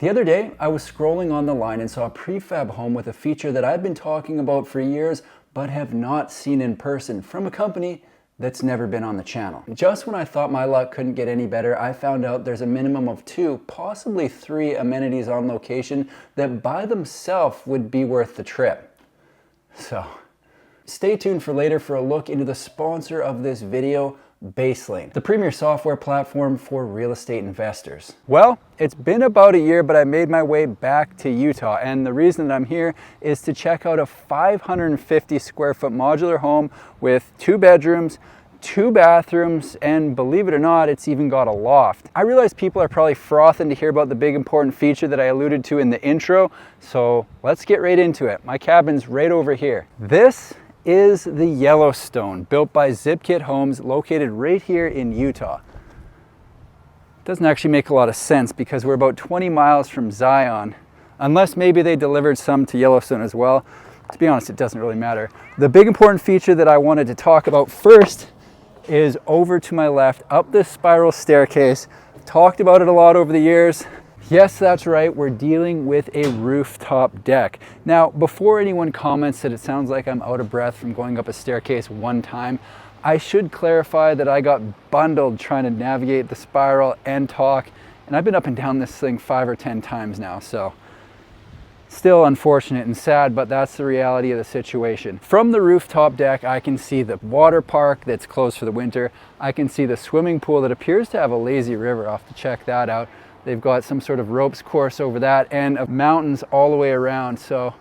The other day, I was scrolling on the line and saw a prefab home with a feature that I've been talking about for years, but have not seen in person from a company that's never been on the channel. Just when I thought my luck couldn't get any better, I found out there's a minimum of 2, possibly 3 amenities on location that by themselves would be worth the trip. So, stay tuned for later for a look into the sponsor of this video, Baselane, the premier software platform for real estate investors. Well, it's been about a year, but I made my way back to Utah, and the reason that I'm here is to check out a 550 square foot modular home with 2 bedrooms, 2 bathrooms, and believe it or not, it's even got a loft. I realize people are probably frothing to hear about the big important feature that I alluded to in the intro, so let's get right into it. My cabin's right over here. This is the Yellowstone, built by Zipkit Homes, located right here in Utah. Doesn't actually make a lot of sense because we're about 20 miles from Zion, unless maybe they delivered some to Yellowstone as well. To be honest, it doesn't really matter. The big important feature that I wanted to talk about first is over to my left, up this spiral staircase. Talked about it a lot over the years. Yes, that's right, we're dealing with a rooftop deck. Now, before anyone comments that it sounds like I'm out of breath from going up a staircase one time, I should clarify that I got bundled trying to navigate the spiral and talk, and I've been up and down this thing 5 or 10 times now, so still unfortunate and sad, but that's the reality of the situation. From the rooftop deck, I can see the water park that's closed for the winter. I can see the swimming pool that appears to have a lazy river. I'll have to check that out. They've got some sort of ropes course over that and mountains all the way around. So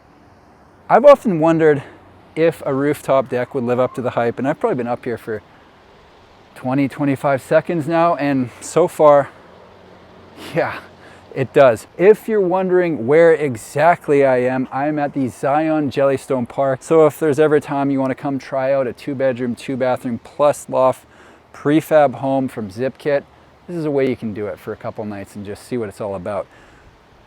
I've often wondered if a rooftop deck would live up to the hype, and I've probably been up here for 20, 25 seconds now, and so far, yeah, it does. If you're wondering where exactly I am, I'm at the Zion Jellystone Park. So if there's ever a time you want to come try out a 2-bedroom, 2-bathroom plus loft prefab home from Zipkit, this is a way you can do it for a couple nights and just see what it's all about.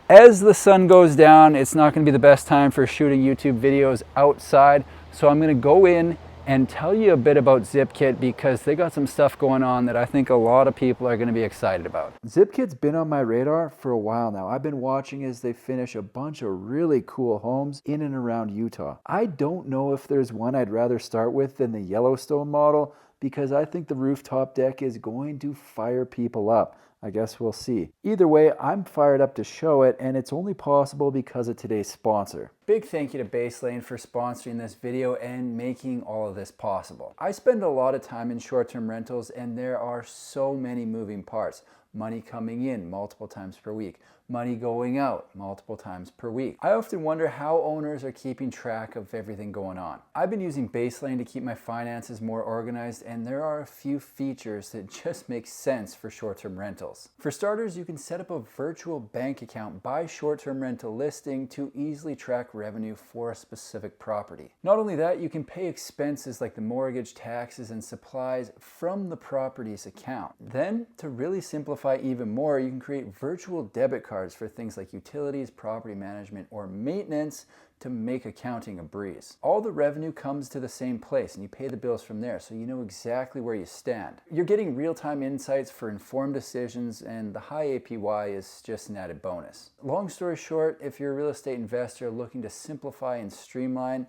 As the sun goes down, it's not going to be the best time for shooting YouTube videos outside, so I'm going to go in and tell you a bit about Zipkit because they got some stuff going on that I think a lot of people are going to be excited about. Zipkit's been on my radar for a while now. I've been watching as they finish a bunch of really cool homes in and around Utah. I don't know if there's one I'd rather start with than the Yellowstone model, because I think the rooftop deck is going to fire people up. I guess we'll see. Either way, I'm fired up to show it, and it's only possible because of today's sponsor. Big thank you to Baselane for sponsoring this video and making all of this possible. I spend a lot of time in short-term rentals, and there are so many moving parts. Money coming in multiple times per week, money going out multiple times per week. I often wonder how owners are keeping track of everything going on. I've been using Baselane to keep my finances more organized, and there are a few features that just make sense for short-term rentals. For starters, you can set up a virtual bank account by short-term rental listing to easily track revenue for a specific property. Not only that, you can pay expenses like the mortgage, taxes, and supplies from the property's account. Then, to really simplify even more, you can create virtual debit cards for things like utilities, property management, or maintenance to make accounting a breeze. All the revenue comes to the same place and you pay the bills from there, so you know exactly where you stand. You're getting real-time insights for informed decisions, and the high APY is just an added bonus. Long story short, if you're a real estate investor looking to simplify and streamline,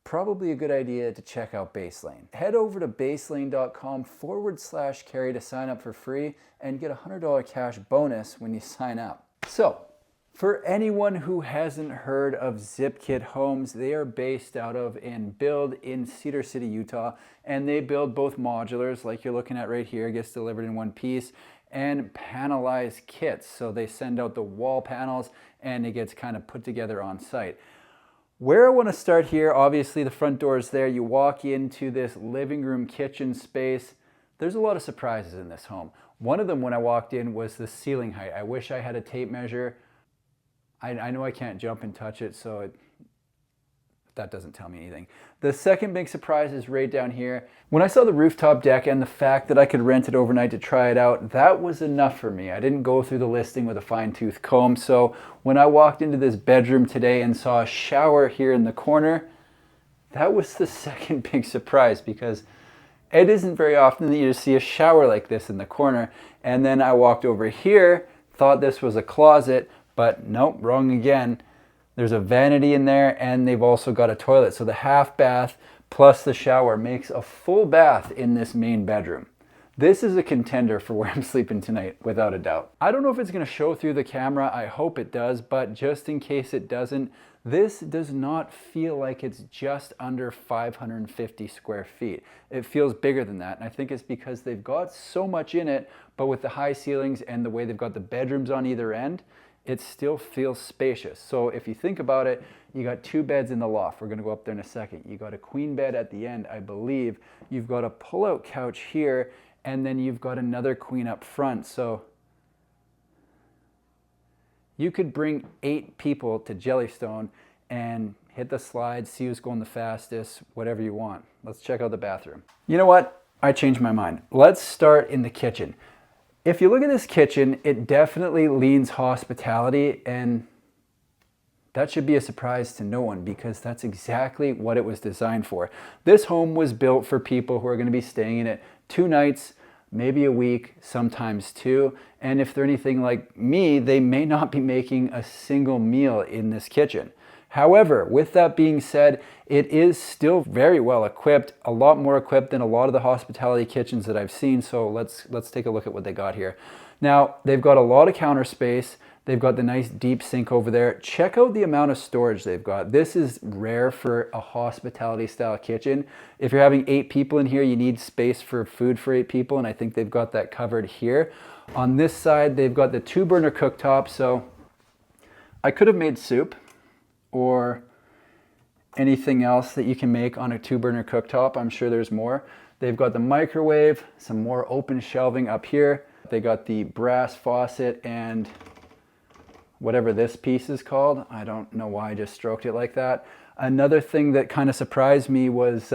probably a good idea to check out Baselane. Head over to baselane.com/carry to sign up for free and get a $100 cash bonus when you sign up. So, for anyone who hasn't heard of Zipkit Homes, they are based out of and build in Cedar City, Utah, and they build both modulars like you're looking at right here, gets delivered in one piece, and panelized kits. So they send out the wall panels and it gets kind of put together on site. Where I want to start here, obviously the front door is there. You walk into this living room kitchen space. There's a lot of surprises in this home. One of them when I walked in was the ceiling height. I wish I had a tape measure. I know I can't jump and touch it, so that doesn't tell me anything. The second big surprise is right down here. When I saw the rooftop deck and the fact that I could rent it overnight to try it out, that was enough for me. I didn't go through the listing with a fine-tooth comb, so when I walked into this bedroom today and saw a shower here in the corner, that was the second big surprise, because it isn't very often that you just see a shower like this in the corner. And then I walked over here, thought this was a closet, But nope, wrong again. There's a vanity in there, and they've also got a toilet. So the half bath plus the shower makes a full bath in this main bedroom. This is a contender for where I'm sleeping tonight, without a doubt. I don't know if it's gonna show through the camera. I hope it does, but just in case it doesn't, this does not feel like it's just under 550 square feet. It feels bigger than that, and I think it's because they've got so much in it, but with the high ceilings and the way they've got the bedrooms on either end, it still feels spacious. So if you think about it, you got 2 beds in the loft. We're gonna go up there in a second. You got a queen bed at the end, I believe. You've got a pull-out couch here, and then you've got another queen up front. So you could bring 8 people to Jellystone and hit the slide, see who's going the fastest, whatever you want. Let's check out the bathroom. You know what? I changed my mind. Let's start in the kitchen. If you look at this kitchen, it definitely leans hospitality, and that should be a surprise to no one because that's exactly what it was designed for. This home was built for people who are going to be staying in it 2 nights, maybe a week, sometimes 2. And if they're anything like me, they may not be making a single meal in this kitchen. However, with that being said, it is still very well equipped, a lot more equipped than a lot of the hospitality kitchens that I've seen. So let's take a look at what they got here. Now, they've got a lot of counter space. They've got the nice deep sink over there. Check out the amount of storage they've got. This is rare for a hospitality style kitchen. If you're having 8 people in here, you need space for food for 8 people, and I think they've got that covered here. On this side, they've got the 2-burner cooktop, so I could have made soup or anything else that you can make on a 2-burner cooktop. I'm sure there's more. They've got the microwave, some more open shelving up here. They got the brass faucet and whatever this piece is called. I don't know why I just stroked it like that. Another thing that kind of surprised me was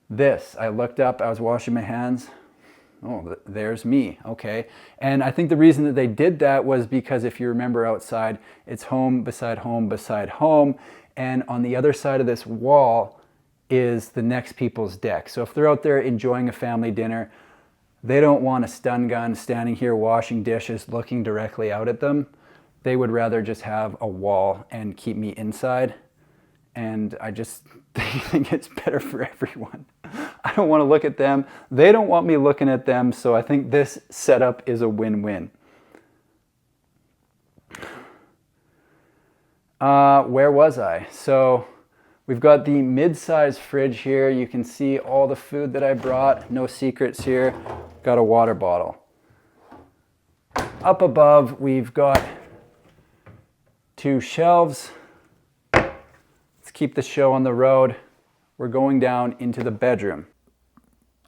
this. I looked up, I was washing my hands. Oh, there's me, okay. And I think the reason that they did that was because if you remember outside, it's home beside home beside home. And on the other side of this wall is the next people's deck. So if they're out there enjoying a family dinner, they don't want a stun gun standing here washing dishes looking directly out at them. They would rather just have a wall and keep me inside. And I just think it's better for everyone. I don't want to look at them. They don't want me looking at them. So I think this setup is a win-win. Where was I? So we've got the mid-size fridge here. You can see all the food that I brought. No secrets here. Got a water bottle. Up above, we've got 2 shelves. Let's keep the show on the road. We're going down into the bedroom.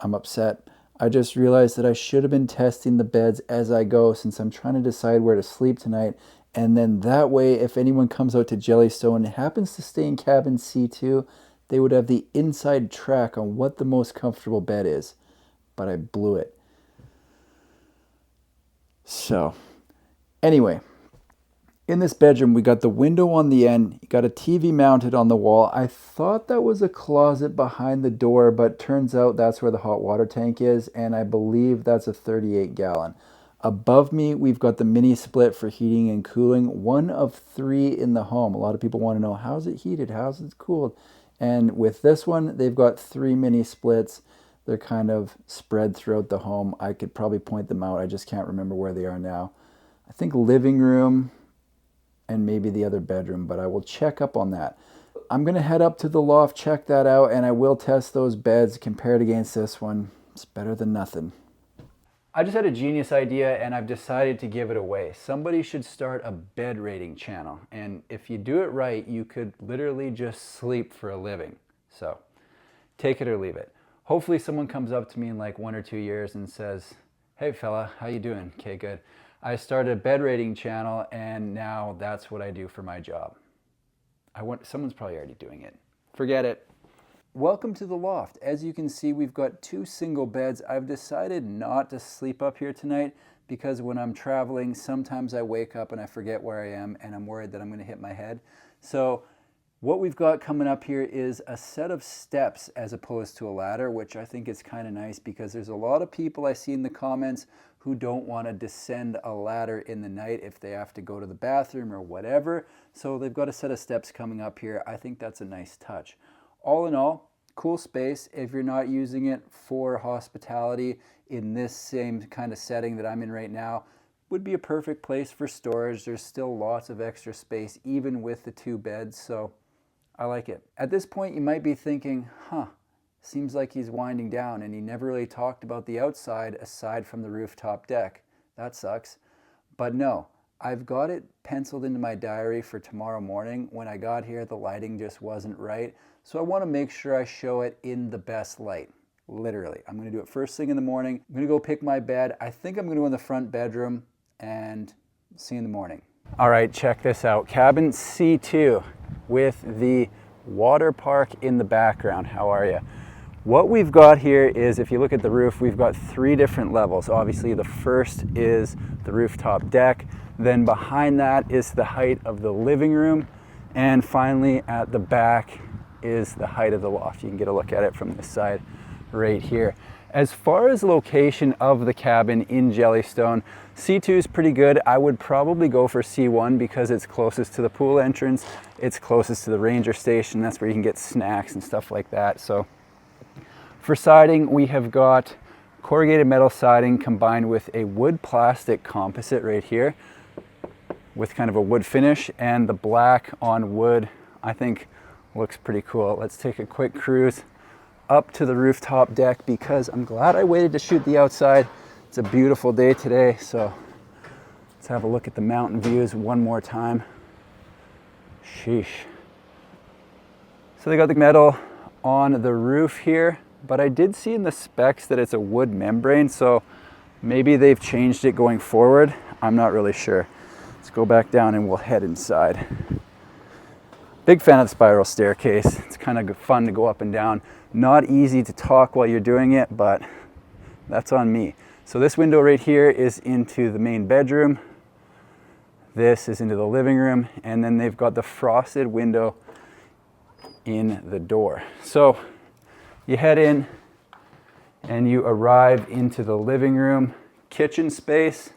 I'm upset. I just realized that I should have been testing the beds as I go since I'm trying to decide where to sleep tonight. And then that way, if anyone comes out to Jellystone and happens to stay in cabin C2, they would have the inside track on what the most comfortable bed is. But I blew it. So, anyway. In this bedroom, we got the window on the end, you got a TV mounted on the wall. I thought that was a closet behind the door, but turns out that's where the hot water tank is, and I believe that's a 38-gallon. Above me, we've got the mini split for heating and cooling, 1 of 3 in the home. A lot of people want to know, how's it heated, how's it cooled? And with this one, they've got 3 mini splits. They're kind of spread throughout the home. I could probably point them out, I just can't remember where they are now. I think living room, and maybe the other bedroom, but I will check up on that. I'm gonna head up to the loft, check that out, and I will test those beds compared against this one. It's better than nothing. I just had a genius idea and I've decided to give it away. Somebody should start a bed rating channel, and if you do it right, you could literally just sleep for a living. So take it or leave it. Hopefully someone comes up to me in like 1 or 2 years and says, "Hey fella, how you doing?" Okay, good. I started a bed rating channel and now that's what I do for my job. Someone's probably already doing it. Forget it. Welcome to the loft. As you can see, we've got 2 single beds. I've decided not to sleep up here tonight because when I'm traveling, sometimes I wake up and I forget where I am and I'm worried that I'm going to hit my head. So what we've got coming up here is a set of steps as opposed to a ladder, which I think is kind of nice because there's a lot of people I see in the comments who don't want to descend a ladder in the night if they have to go to the bathroom or whatever. So they've got a set of steps coming up here. I think that's a nice touch. All in all, cool space. If you're not using it for hospitality in this same kind of setting that I'm in right now, would be a perfect place for storage. There's still lots of extra space, even with the 2 beds, so I like it. At this point, you might be thinking, seems like he's winding down and he never really talked about the outside aside from the rooftop deck. That sucks. But no, I've got it penciled into my diary for tomorrow morning. When I got here, the lighting just wasn't right. So I want to make sure I show it in the best light. Literally. I'm going to do it first thing in the morning. I'm going to go pick my bed. I think I'm going to go in the front bedroom and see you in the morning. All right, check this out. Cabin C2 with the water park in the background. How are you? What we've got here is, if you look at the roof, we've got 3 different levels. Obviously, the first is the rooftop deck. Then behind that is the height of the living room. And finally, at the back is the height of the loft. You can get a look at it from this side right here. As far as location of the cabin in Jellystone, C2 is pretty good. I would probably go for C1 because it's closest to the pool entrance. It's closest to the ranger station. That's where you can get snacks and stuff like that. So for siding, we have got corrugated metal siding combined with a wood plastic composite right here with kind of a wood finish, and the black on wood, I think, looks pretty cool. Let's take a quick cruise up to the rooftop deck because I'm glad I waited to shoot the outside. It's a beautiful day today, so let's have a look at the mountain views one more time. Sheesh. So they got the metal on the roof here, but I did see in the specs that it's a wood membrane, so maybe they've changed it going forward. I'm not really sure. Let's go back down and we'll head inside. Big fan of the spiral staircase. It's kind of fun to go up and down. Not easy to talk while you're doing it, but that's on me. So this window right here is into the main bedroom. This is into the living room, and then they've got the frosted window in the door. So you head in and you arrive into the living room, kitchen space.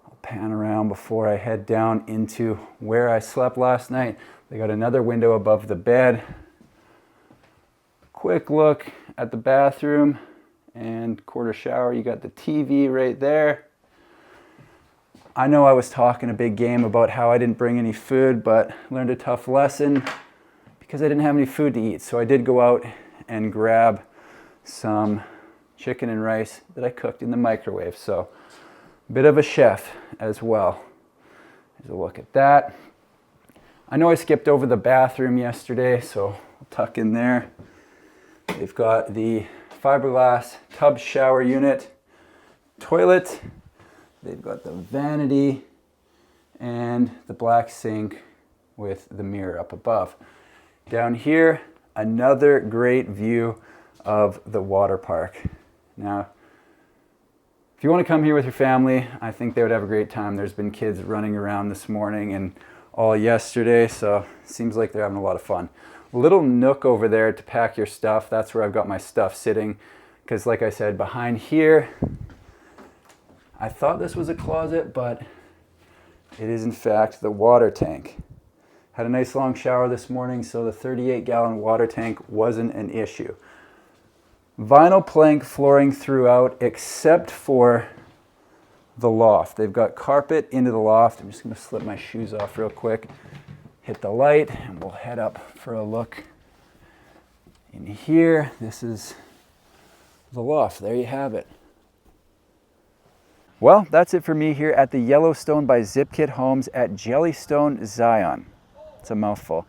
I'll pan around before I head down into where I slept last night. They got another window above the bed. Quick look at the bathroom and quarter shower. You got the TV right there. I know I was talking a big game about how I didn't bring any food, but learned a tough lesson because I didn't have any food to eat. So I did go out and grab some chicken and rice that I cooked in the microwave. So a bit of a chef as well. Here's a look at that. I know I skipped over the bathroom yesterday, so I'll tuck in there. They've got the fiberglass tub shower unit, toilet. They've got the vanity and the black sink with the mirror up above. Down here, another great view of the water park. Now, if you want to come here with your family, I think they would have a great time. There's been kids running around this morning and all yesterday, so it seems like they're having a lot of fun. Little nook over there to pack your stuff. That's where I've got my stuff sitting, because like I said, behind here, I thought this was a closet, but it is in fact the water tank. Had a nice long shower this morning, so the 38-gallon water tank wasn't an issue. Vinyl plank flooring throughout except for the loft. They've got carpet into the loft. I'm just going to slip my shoes off real quick, hit the light, and we'll head up for a look in here. This is the loft. There you have it. Well, that's it for me here at the Yellowstone by Zipkit Homes at Jellystone Zion. It's a mouthful.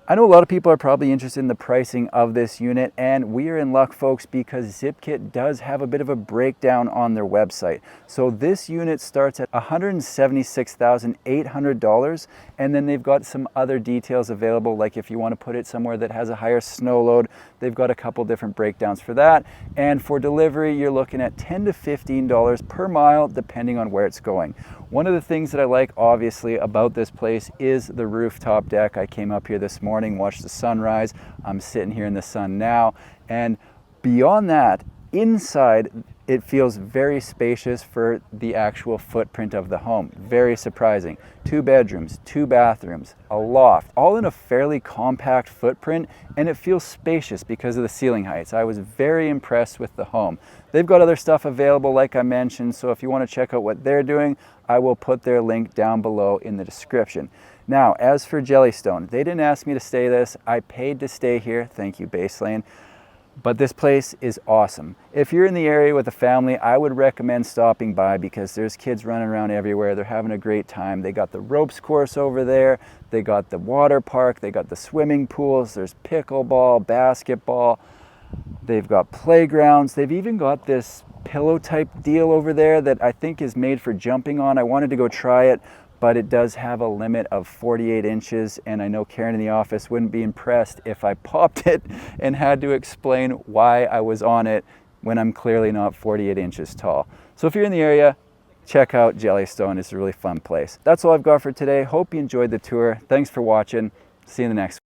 I know a lot of people are probably interested in the pricing of this unit, and we are in luck, folks, because Zipkit does have a bit of a breakdown on their website. So this unit starts at $176,800, and then they've got some other details available, like if you want to put it somewhere that has a higher snow load, they've got a couple different breakdowns for that. And for delivery, you're looking at $10 to $15 per mile, depending on where it's going. One of the things that I like, obviously, about this place is the rooftop deck. I came up here this morning, watched the sunrise. I'm sitting here in the sun now. And beyond that, inside, it feels very spacious for the actual footprint of the home. Very surprising. 2 bedrooms, 2 bathrooms, a loft, all in a fairly compact footprint, and it feels spacious because of the ceiling heights. I was very impressed with the home. They've got other stuff available like I mentioned, so if you want to check out what they're doing, I will put their link down below in the description. Now, as for Jellystone, they didn't ask me to stay this. I paid to stay here. Thank you, Base Lane. But this place is awesome. If you're in the area with a family, I would recommend stopping by because there's kids running around everywhere. They're having a great time. They got the ropes course over there. They got the water park. They got the swimming pools. There's pickleball, basketball. They've got playgrounds. They've even got this pillow type deal over there that I think is made for jumping on. I wanted to go try it, but it does have a limit of 48 inches, and I know Karen in the office wouldn't be impressed if I popped it and had to explain why I was on it when I'm clearly not 48 inches tall. So if you're in the area, check out Jellystone. It's a really fun place. That's all I've got for today. Hope you enjoyed the tour. Thanks for watching. See you in the next one.